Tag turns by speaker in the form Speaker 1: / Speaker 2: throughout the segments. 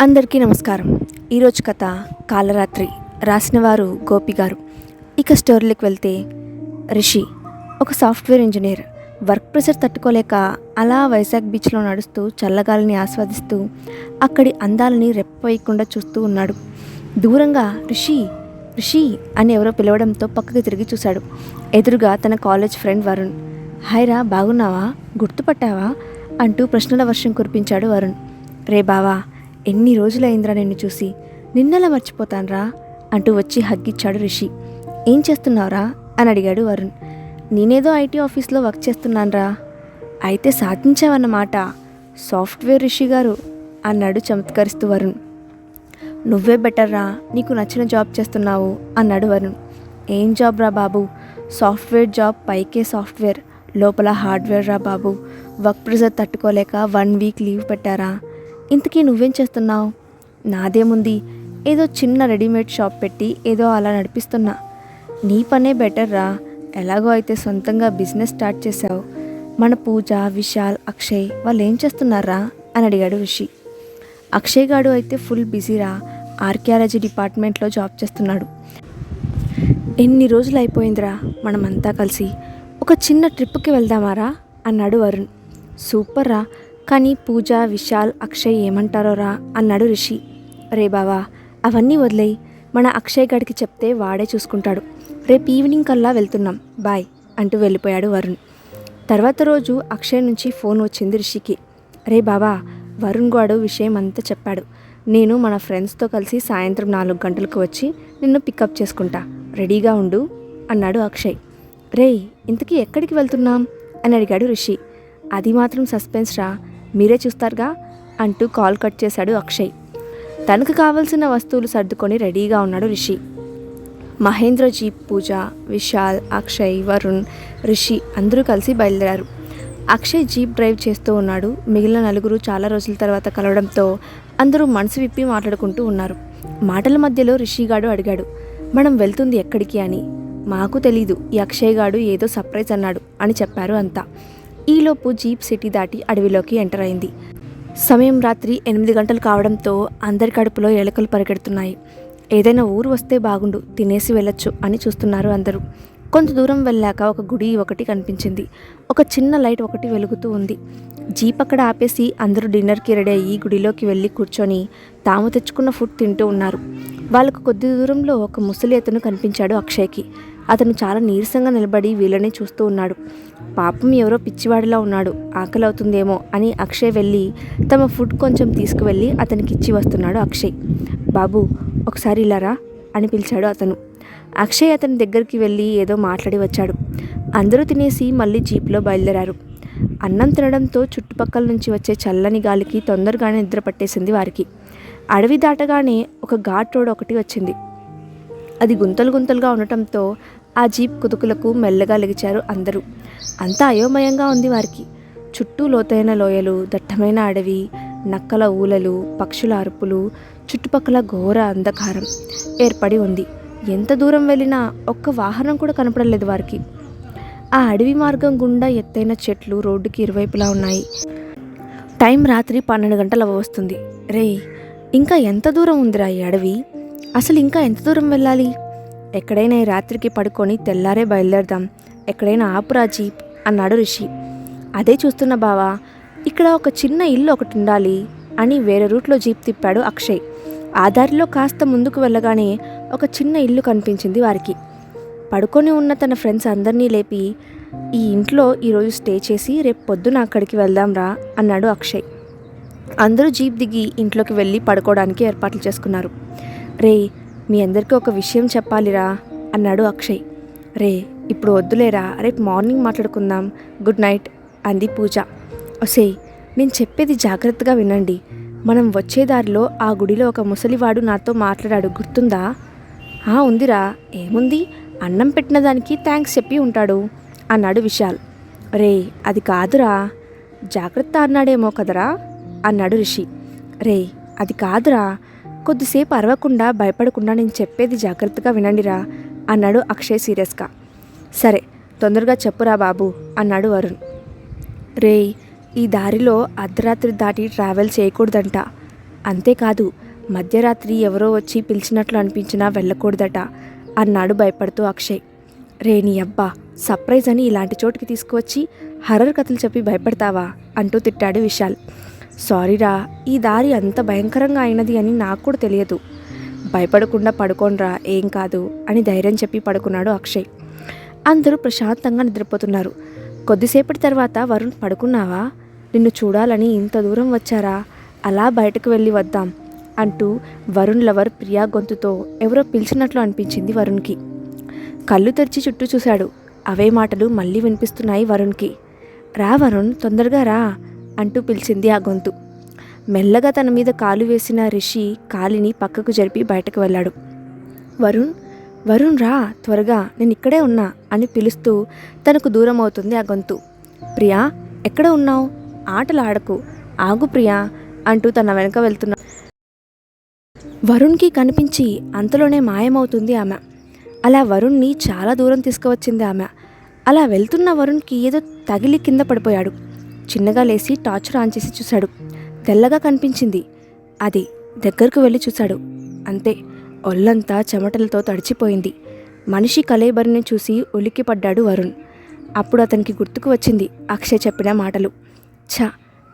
Speaker 1: అందరికీ నమస్కారం. ఈరోజు కథ కాలరాత్రి. రాసినవారు గోపి గారు. ఇక స్టోరీలోకి వెళ్తే, రిషి ఒక సాఫ్ట్వేర్ ఇంజనీర్. వర్క్ ప్రెషర్ తట్టుకోలేక అలా వైజాగ్ బీచ్లో నడుస్తూ చల్లగాలిని ఆస్వాదిస్తూ అక్కడి అందాలని రెప్పవేయకుండా చూస్తూ ఉన్నాడు. దూరంగా రిషి రిషి అని ఎవరో పిలవడంతో పక్కకి తిరిగి చూశాడు. ఎదురుగా తన కాలేజ్ ఫ్రెండ్ వరుణ్. హాయ్ రా, బాగున్నావా, గుర్తుపట్టావా అంటూ ప్రశ్నల వర్షం కురిపించాడు వరుణ్. రే బావా, ఎన్ని రోజులైందిరా నిన్ను చూసి, నిన్నలా మర్చిపోతాన్రా అంటూ వచ్చి హగ్గిచ్చాడు రిషి. ఏం చేస్తున్నావురా అని అడిగాడు వరుణ్. నేనేదో ఐటీ ఆఫీస్లో వర్క్ చేస్తున్నాన్రా. అయితే సాధించావన్నమాట, సాఫ్ట్వేర్ రిషి గారు అన్నాడు చమత్కరిస్తూ వరుణ్. నువ్వే బెటర్రా, నీకు నచ్చిన జాబ్ చేస్తున్నావు అన్నాడు వరుణ్. ఏం జాబ్ రా బాబు, సాఫ్ట్వేర్ జాబ్, పైకే సాఫ్ట్వేర్, లోపల హార్డ్వేర్ రా బాబు. వర్క్ ప్రెషర్ తట్టుకోలేక 1 వీక్ లీవ్ పెట్టారా. ఇంతకీ నువ్వేం చేస్తున్నావు? నాదేముంది, ఏదో చిన్న రెడీమేడ్ షాప్ పెట్టి ఏదో అలా నడిపిస్తున్నా. నీ పనే బెటర్ రా, ఎలాగో అయితే సొంతంగా బిజినెస్ స్టార్ట్ చేశావు. మన పూజ, విశాల్, అక్షయ్ వాళ్ళు ఏం చేస్తున్నారా అని అడిగాడు రిషి. అక్షయ్ గాడు అయితే ఫుల్ బిజీరా, ఆర్కియాలజీ డిపార్ట్మెంట్లో జాబ్ చేస్తున్నాడు. ఎన్ని రోజులు అయిపోయిందిరా మనమంతా కలిసి, ఒక చిన్న ట్రిప్కి వెళ్దామారా అన్నాడు వరుణ్. సూపర్ రా, కానీ పూజ, విశాల్, అక్షయ్ ఏమంటారో రా అన్నాడు రిషి. రే బావా, అవన్నీ వదిలేయి, మన అక్షయ్ గడికి చెప్తే వాడే చూసుకుంటాడు. రేపు ఈవినింగ్ కల్లా వెళ్తున్నాం, బాయ్ అంటూ వెళ్ళిపోయాడు వరుణ్. తర్వాత రోజు అక్షయ్ నుంచి ఫోన్ వచ్చింది రిషికి. రే బావా, వరుణ్ గాడు విషయం అంతా చెప్పాడు. నేను మన ఫ్రెండ్స్తో కలిసి సాయంత్రం 4 గంటలకు వచ్చి నిన్ను పికప్ చేసుకుంటా, రెడీగా ఉండు అన్నాడు అక్షయ్. రే, ఇంతకీ ఎక్కడికి వెళ్తున్నాం అని అడిగాడు రిషి. అది మాత్రం సస్పెన్స్ రా, మీరే చూస్తారుగా అంటూ కాల్ కట్ చేశాడు అక్షయ్. తనకు కావలసిన వస్తువులు సర్దుకొని రెడీగా ఉన్నాడు రిషి. మహేంద్ర, జీప్, పూజ, విశాల్, అక్షయ్, వరుణ్, రిషి అందరూ కలిసి బయలుదేరారు. అక్షయ్ జీప్ డ్రైవ్ చేస్తూ ఉన్నాడు. మిగిలిన నలుగురు చాలా రోజుల తర్వాత కలవడంతో అందరూ మనసు విప్పి మాట్లాడుకుంటూ ఉన్నారు. మాటల మధ్యలో రిషిగాడు అడిగాడు, మనం వెళ్తుంది ఎక్కడికి అని. మాకు తెలీదు, ఈ అక్షయ్ గాడు ఏదో సర్ప్రైజ్ అన్నాడు అని చెప్పారు అంతా. ఈలోపు జీప్ సిటీ దాటి అడవిలోకి ఎంటర్ అయింది. సమయం రాత్రి 8 గంటలు కావడంతో అందరి కడుపులో ఎలుకలు పరిగెడుతున్నాయి. ఏదైనా ఊరు వస్తే బాగుండు, తినేసి వెళ్ళొచ్చు అని చూస్తున్నారు అందరూ. కొంత దూరం వెళ్ళాక ఒక గుడి ఒకటి కనిపించింది. ఒక చిన్న లైట్ ఒకటి వెలుగుతూ ఉంది. జీప్ అక్కడ ఆపేసి అందరూ డిన్నర్కి రెడీ అయ్యి గుడిలోకి వెళ్ళి కూర్చొని తాము తెచ్చుకున్న ఫుడ్ తింటూ ఉన్నారు. వాళ్ళకు కొద్ది దూరంలో ఒక ముసలి అతను కనిపించాడు అక్షయ్కి. అతను చాలా నీరసంగా నిలబడి వీళ్ళని చూస్తూ ఉన్నాడు. పాపం ఎవరో పిచ్చివాడిలా ఉన్నాడు, ఆకలి అవుతుందేమో అని అక్షయ్ వెళ్ళి తమ ఫుడ్ కొంచెం తీసుకువెళ్ళి అతనికి ఇచ్చి వస్తున్నాడు అక్షయ్. బాబు, ఒకసారి ఇలా రా అని పిలిచాడు అతను. అక్షయ్ అతని దగ్గరికి వెళ్ళి ఏదో మాట్లాడి వచ్చాడు. అందరూ తినేసి మళ్ళీ జీప్లో బయలుదేరారు. అన్నం తినడంతో చుట్టుపక్కల నుంచి వచ్చే చల్లని గాలికి తొందరగానే నిద్ర పట్టేసింది వారికి. అడవి దాటగానే ఒక ఘాట్ రోడ్ ఒకటి వచ్చింది. అది గుంతలు గుంతలుగా ఉండటంతో ఆ జీప్ కుదుకులకు మెల్లగా లెగిచారు అందరూ. అంతా అయోమయంగా ఉంది వారికి. చుట్టూ లోతైన లోయలు, దట్టమైన అడవి, నక్కల ఊలలు, పక్షుల అరుపులు, చుట్టుపక్కల ఘోర అంధకారం ఏర్పడి ఉంది. ఎంత దూరం వెళ్ళినా ఒక్క వాహనం కూడా కనపడలేదు వారికి. ఆ అడవి మార్గం గుండా ఎత్తైన చెట్లు రోడ్డుకి ఇరువైపులా ఉన్నాయి. టైం రాత్రి 12 గంటలు వస్తుంది. రేయ్, ఇంకా ఎంత దూరం ఉందిరా ఈ అడవి, అసలు ఇంకా ఎంత దూరం వెళ్ళాలి? ఎక్కడైనా ఈ రాత్రికి పడుకొని తెల్లారే బయలుదేరదాం, ఎక్కడైనా ఆపురా జీప్ అన్నాడు రిషి. అదే చూస్తున్న బావా, ఇక్కడ ఒక చిన్న ఇల్లు ఒకటి ఉండాలి అని వేరే రూట్లో జీప్ తిప్పాడు అక్షయ్. ఆ దారిలో కాస్త ముందుకు వెళ్ళగానే ఒక చిన్న ఇల్లు కనిపించింది వారికి. పడుకొని ఉన్న తన ఫ్రెండ్స్ అందరినీ లేపి, ఈ ఇంట్లో ఈరోజు స్టే చేసి రేపు పొద్దున అక్కడికి వెళ్దాంరా అన్నాడు అక్షయ్. అందరూ జీప్ దిగి ఇంట్లోకి వెళ్ళి పడుకోవడానికి ఏర్పాట్లు చేసుకున్నారు. రే, మీ అందరికీ ఒక విషయం చెప్పాలిరా అన్నాడు అక్షయ్. రే, ఇప్పుడు వద్దులేరా, రేపు మార్నింగ్ మాట్లాడుకుందాం, గుడ్ నైట్ అంది పూజ. ఒసేయ్, నేను చెప్పేది జాగ్రత్తగా వినండి. మనం వచ్చే దారిలో ఆ గుడిలో ఒక ముసలివాడు నాతో మాట్లాడాడు, గుర్తుందా? ఉందిరా, ఏముంది, అన్నం పెట్టిన దానికి థ్యాంక్స్ చెప్పి ఉంటాడు అన్నాడు విశాల్. రే, అది కాదురా, జాగ్రత్త అన్నాడేమో కదరా అన్నాడు రిషి. రే, అది కాదురా, కొద్దిసేపు అరవకుండా భయపడకుండా నేను చెప్పేది జాగ్రత్తగా వినండిరా అన్నాడు అక్షయ్ సీరియస్గా. సరే, తొందరగా చెప్పురా బాబు అన్నాడు వరుణ్. రే, ఈ దారిలో అర్ధరాత్రి దాటి ట్రావెల్ చేయకూడదంట. అంతేకాదు మధ్యరాత్రి ఎవరో వచ్చి పిలిచినట్లు అనిపించినా వెళ్ళకూడదట అన్నాడు భయపడుతూ అక్షయ్. రే నీ అబ్బా, సర్ప్రైజ్ అని ఇలాంటి చోటుకి తీసుకువచ్చి హర్రర్ కథలు చెప్పి భయపడతావా అంటూ తిట్టాడు విశాల్. సారీరా, ఈ దారి అంత భయంకరంగా అయినది అని నాకు కూడా తెలియదు. భయపడకుండా పడుకోనరా, ఏం కాదు అని ధైర్యం చెప్పి పడుకున్నాడు అక్షయ్. అందరూ ప్రశాంతంగా నిద్రపోతున్నారు. కొద్దిసేపటి తర్వాత వరుణ్, పడుకున్నావా? నిన్ను చూడాలని ఇంత దూరం వచ్చారా? అలా బయటకు వెళ్ళి వద్దాం అంటూ వరుణ్ లవర్ ప్రియా గొంతుతో ఎవరో పిలిచినట్లు అనిపించింది వరుణ్కి. కళ్ళు తెరిచి చుట్టూ చూశాడు. అవే మాటలు మళ్ళీ వినిపిస్తున్నాయి వరుణ్కి. రా వరుణ్, తొందరగా రా అంటూ పిలిచింది ఆ గొంతు. మెల్లగా తన మీద కాలు వేసిన రిషి కాలిని పక్కకు జరిపి బయటకు వెళ్ళాడు. వరుణ్, వరుణ్ రా త్వరగా, నేను ఇక్కడే ఉన్నా అని పిలుస్తూ తనకు దూరం అవుతుంది ఆ గొంతు. ప్రియా, ఎక్కడ ఉన్నావు? ఆటలు ఆడకు, ఆగు ప్రియా అంటూ తన వెనక వెళ్తున్నా. వరుణ్కి కనిపించి అంతలోనే మాయమవుతుంది ఆమె. అలా వరుణ్ని చాలా దూరం తీసుకువచ్చింది ఆమె. అలా వెళ్తున్న వరుణ్కి ఏదో తగిలి కింద పడిపోయాడు. చిన్నగా లేచి టార్చర్ ఆన్ చేసి చూశాడు. తెల్లగా కనిపించింది. అది దగ్గరకు వెళ్ళి చూశాడు. అంతే, ఒళ్ళంతా చెమటలతో తడిచిపోయింది. మనిషి కలేబరిని చూసి ఉలిక్కిపడ్డాడు వరుణ్. అప్పుడు అతనికి గుర్తుకు వచ్చింది అక్షయ్ చెప్పిన మాటలు. ఛ,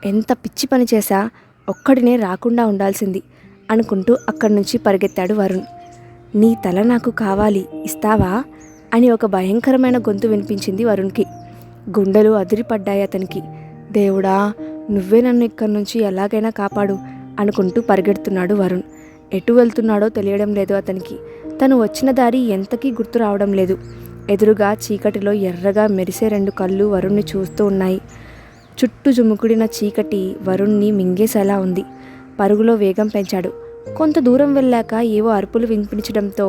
Speaker 1: ఎంత పిచ్చి పని చేశా, ఒక్కడినే రాకుండా ఉండాల్సింది అనుకుంటూ అక్కడి నుంచి పరిగెత్తాడు వరుణ్. నీ తల నాకు కావాలి, ఇస్తావా అని ఒక భయంకరమైన గొంతు వినిపించింది వరుణ్కి. గుండెలు అదిరిపడ్డాయి అతనికి. దేవుడా, నువ్వే నన్ను ఇక్కడి నుంచి ఎలాగైనా కాపాడు అనుకుంటూ పరిగెడుతున్నాడు వరుణ్. ఎటు వెళ్తున్నాడో తెలియడం లేదు అతనికి. తను వచ్చిన దారి ఎంతకీ గుర్తు రావడం లేదు. ఎదురుగా చీకటిలో ఎర్రగా మెరిసే 2 కళ్ళు వరుణ్ణి చూస్తూ ఉన్నాయి. చుట్టూ జుముకుడిన చీకటి వరుణ్ణి మింగేసేలా ఉంది. పరుగులో వేగం పెంచాడు. కొంత దూరం వెళ్ళాక ఏవో అరుపులు వినిపించడంతో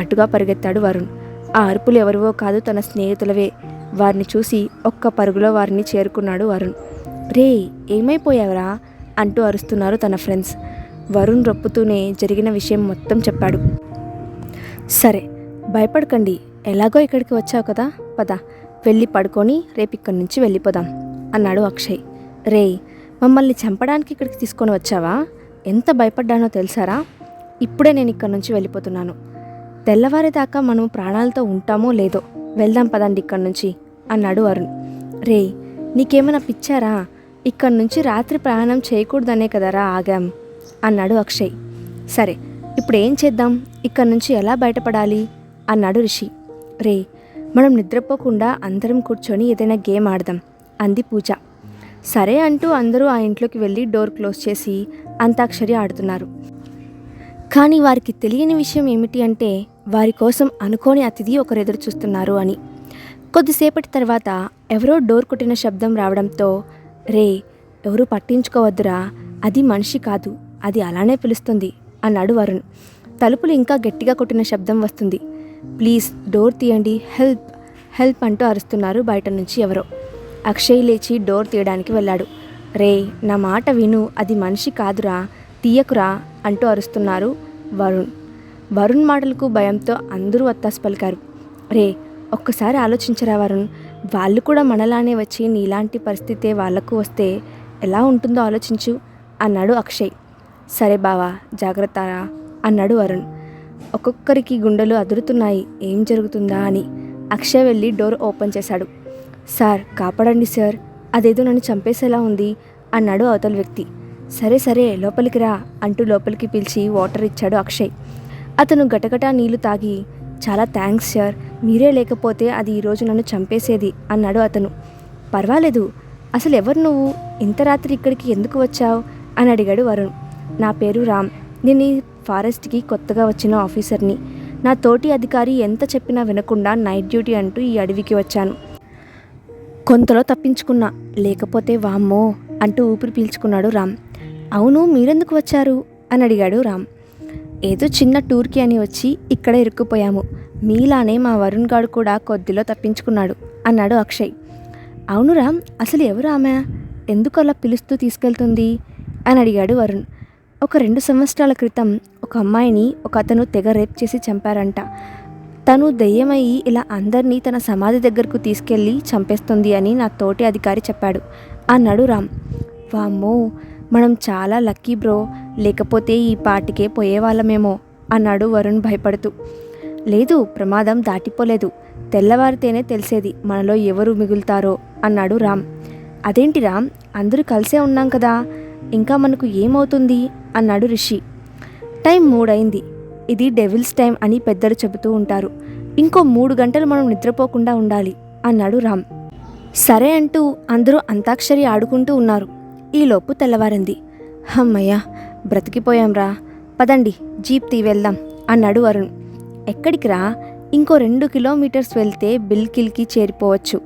Speaker 1: అటుగా పరిగెత్తాడు వరుణ్. ఆ అరుపులు ఎవరివో కాదు, తన స్నేహితులవే. వారిని చూసి ఒక్క పరుగులో వారిని చేరుకున్నాడు వరుణ్. రే, ఏమైపోయావరా అంటూ అరుస్తున్నారు తన ఫ్రెండ్స్. వరుణ్ రొప్పుతూనే జరిగిన విషయం మొత్తం చెప్పాడు. సరే, భయపడకండి, ఎలాగో ఇక్కడికి వచ్చావు కదా, పద వెళ్ళి పడుకొని రేపు ఇక్కడి నుంచి వెళ్ళిపోదాం అన్నాడు అక్షయ్. రే, మమ్మల్ని చంపడానికి ఇక్కడికి తీసుకొని వచ్చావా? ఎంత భయపడ్డానో తెలుసారా? ఇప్పుడే నేను ఇక్కడి నుంచి వెళ్ళిపోతున్నాను. తెల్లవారేదాకా మనం ప్రాణాలతో ఉంటామో లేదో, వెళ్దాం పదండి ఇక్కడి నుంచి అన్నాడు వరుణ్. రే, నీకేమైనా పిచ్చారా? ఇక్కడి నుంచి రాత్రి ప్రయాణం చేయకూడదనే కదరా ఆగాం అన్నాడు అక్షయ్. సరే, ఇప్పుడు ఏం చేద్దాం? ఇక్కడి నుంచి ఎలా బయటపడాలి అన్నాడు రిషి. రే, మనం నిద్రపోకుండా అందరం కూర్చొని ఏదైనా గేమ్ ఆడదాం అంది పూజ. సరే అంటూ అందరూ ఆ ఇంట్లోకి వెళ్ళి డోర్ క్లోజ్ చేసి అంతాక్షరి ఆడుతున్నారు. కానీ వారికి తెలియని విషయం ఏమిటి అంటే, వారి కోసం అనుకోని అతిథి ఒకరు ఎదురు చూస్తున్నారు అని. కొద్దిసేపటి తర్వాత ఎవరో డోర్ కొట్టిన శబ్దం రావడంతో, రే, ఎవరు పట్టించుకోవద్దురా, అది మనిషి కాదు, అది అలానే పిలుస్తుంది అన్నాడు వరుణ్. తలుపులు ఇంకా గట్టిగా కొట్టిన శబ్దం వస్తుంది. ప్లీజ్ డోర్ తీయండి, హెల్ప్ హెల్ప్ అంటూ అరుస్తున్నారు బయట నుంచి ఎవరో. అక్షయ్ లేచి డోర్ తీయడానికి వెళ్ళాడు. రే, నా మాట విను, అది మనిషి కాదురా, తీయకురా అంటూ అరుస్తున్నారు వరుణ్. వరుణ్ మాటలకు భయంతో అందరూ వత్తాసు పలికారు. రే, ఒక్కసారి ఆలోచించరా వరుణ్, వాళ్ళు కూడా మనలానే వచ్చి నీలాంటి పరిస్థితే వాళ్లకు వస్తే ఎలా ఉంటుందో ఆలోచించు అన్నాడు అక్షయ్. సరే బావా, జాగ్రత్తరా అన్నాడు వరుణ్. ఒక్కొక్కరికి గుండెలు అదురుతున్నాయి, ఏం జరుగుతుందా అని. అక్షయ్ వెళ్ళి డోర్ ఓపెన్ చేశాడు. సార్, కాపాడండి సార్, అదేదో నన్ను చంపేసేలా ఉంది అన్నాడు అవతల వ్యక్తి. సరే సరే, లోపలికి రా అంటూ లోపలికి పిలిచి వాటర్ ఇచ్చాడు అక్షయ్. అతను గటగటా నీళ్లు తాగి, చాలా థ్యాంక్స్ సార్, మీరే లేకపోతే అది ఈరోజు నన్ను చంపేసేది అన్నాడు అతను. పర్వాలేదు, అసలు ఎవరు నువ్వు, ఇంత రాత్రి ఇక్కడికి ఎందుకు వచ్చావు అని అడిగాడు వరుణ్. నా పేరు రామ్, నేను ఈ ఫారెస్ట్కి కొత్తగా వచ్చిన ఆఫీసర్ని. నా తోటి అధికారి ఎంత చెప్పినా వినకుండా నైట్ డ్యూటీ అంటూ ఈ అడవికి వచ్చాను. కొంతలో తప్పించుకున్నా, లేకపోతే వామ్మో అంటూ ఊపిరి పీల్చుకున్నాడు రామ్. అవును, మీరెందుకు వచ్చారు అని అడిగాడు రామ్. ఏదో చిన్న టూర్కి అని వచ్చి ఇక్కడ ఇరుక్కుపోయాము, మీలానే మా వరుణ్ గాడు కూడా కొద్దిలో తప్పించుకున్నాడు అన్నాడు అక్షయ్. అవును రామ్, అసలు ఎవరు ఆమె, ఎందుకు అలా పిలుస్తూ తీసుకెళ్తుంది అని అడిగాడు వరుణ్. ఒక 2 సంవత్సరాల క్రితం ఒక అమ్మాయిని ఒక అతను తెగ రేప్ చేసి చంపారంట. తను దెయ్యమయ్యి ఇలా అందరినీ తన సమాధి దగ్గరకు తీసుకెళ్ళి చంపేస్తుంది అని నా తోటి అధికారి చెప్పాడు అన్నాడు రామ్. వామ్మో, మనం చాలా లక్కీ బ్రో, లేకపోతే ఈ పాటికే పోయేవాళ్ళమేమో అన్నాడు వరుణ్ భయపడుతూ. లేదు, ప్రమాదం దాటిపోలేదు, తెల్లవారితేనే తెలిసేది మనలో ఎవరు మిగులుతారో అన్నాడు రామ్. అదేంటి రామ్, అందరూ కలిసే ఉన్నాం కదా, ఇంకా మనకు ఏమవుతుంది అన్నాడు రిషి. టైం 3 అయింది, ఇది డెవిల్స్ టైం అని పెద్దలు చెబుతూ ఉంటారు, ఇంకో 3 గంటలు మనం నిద్రపోకుండా ఉండాలి అన్నాడు రామ్. సరే అంటూ అందరూ అంతాక్షరి ఆడుకుంటూ ఉన్నారు. ఈలోపు తెల్లవారింది. హమ్మయ్య, బ్రతికిపోయాంరా, పదండి జీప్ వెళ్దాం అన్నాడు వరుణ్. ఎక్కడికి రా, ఇంకో 2 కిలోమీటర్స్ వెళ్తే బిల్కిల్కి చేరిపోవచ్చు,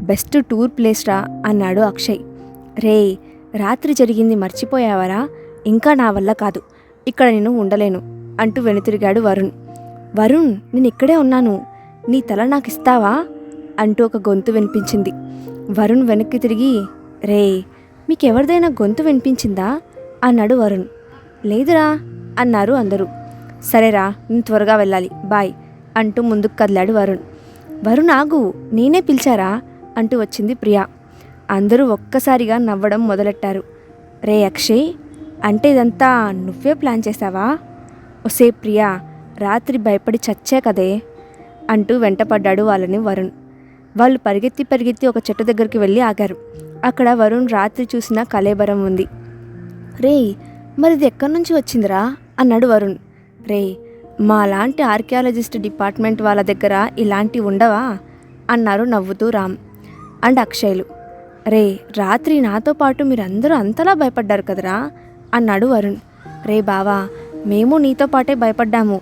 Speaker 1: బెస్ట్ టూర్ ప్లేస్ రా అన్నాడు అక్షయ్. రే, రాత్రి జరిగింది మర్చిపోయావరా, ఇంకా నా వల్ల కాదు, ఇక్కడ నేను ఉండలేను అంటూ వెనుతిరిగాడు వరుణ్. వరుణ్, నేను ఇక్కడే ఉన్నాను, నీ తల నాకు ఇస్తావా అంటూ ఒక గొంతు వినిపించింది. వరుణ్ వెనక్కి తిరిగి, రే, మీకెవరిదైనా గొంతు వినిపించిందా అన్నాడు వరుణ్. లేదురా అన్నారు అందరూ. సరేరా, నేను త్వరగా వెళ్ళాలి, బాయ్ అంటూ ముందుకు కదిలాడు వరుణ్. వరుణ్ ఆగు, నేనే పిలిచారా అంటూ వచ్చింది ప్రియా. అందరూ ఒక్కసారిగా నవ్వడం మొదలెట్టారు. రే అక్షయ్, అంటే ఇదంతా నువ్వే ప్లాన్ చేశావా? ఒసే ప్రియా, రాత్రి భయపడి చచ్చే కదే అంటూ వెంటపడ్డాడు వాళ్ళని వరుణ్. వాళ్ళు పరిగెత్తి ఒక చెట్టు దగ్గరికి వెళ్ళి ఆగారు. అక్కడ వరుణ్ రాత్రి చూసిన కళేబరం ఉంది. రే, మరిది ఎక్కడి నుంచి వచ్చిందిరా అన్నాడు వరుణ్. రే, మా లాంటి ఆర్కియాలజిస్ట్ డిపార్ట్మెంట్ వాళ్ళ దగ్గర ఇలాంటివి ఉండవా అన్నారు నవ్వుతూ రామ్ అండ్ అక్షయ్లు. రే, రాత్రి నాతో పాటు మీరందరూ అంతలా భయపడ్డారు కదరా అన్నాడు వరుణ్. రే బావా, మేము నీతో పాటే భయపడ్డాము,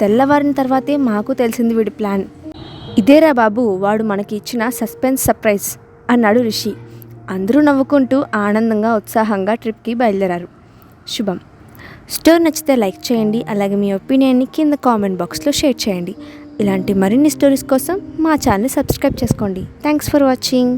Speaker 1: తెల్లవారిన తర్వాతే మాకు తెలిసింది వీడి ప్లాన్. ఇదేరా బాబు వాడు మనకి ఇచ్చిన సస్పెన్స్ సర్ప్రైజ్ అన్నాడు రిషి. అందరూ నవ్వుకుంటూ ఆనందంగా ఉత్సాహంగా ట్రిప్కి బయలుదేరారు. శుభం. స్టోరీ నచ్చితే లైక్ చేయండి, అలాగే మీ ఒపీనియన్ని కింద కామెంట్ బాక్స్లో షేర్ చేయండి. ఇలాంటి మరిన్ని స్టోరీస్ కోసం మా ఛానల్ సబ్స్క్రైబ్ చేసుకోండి. Thanks for watching.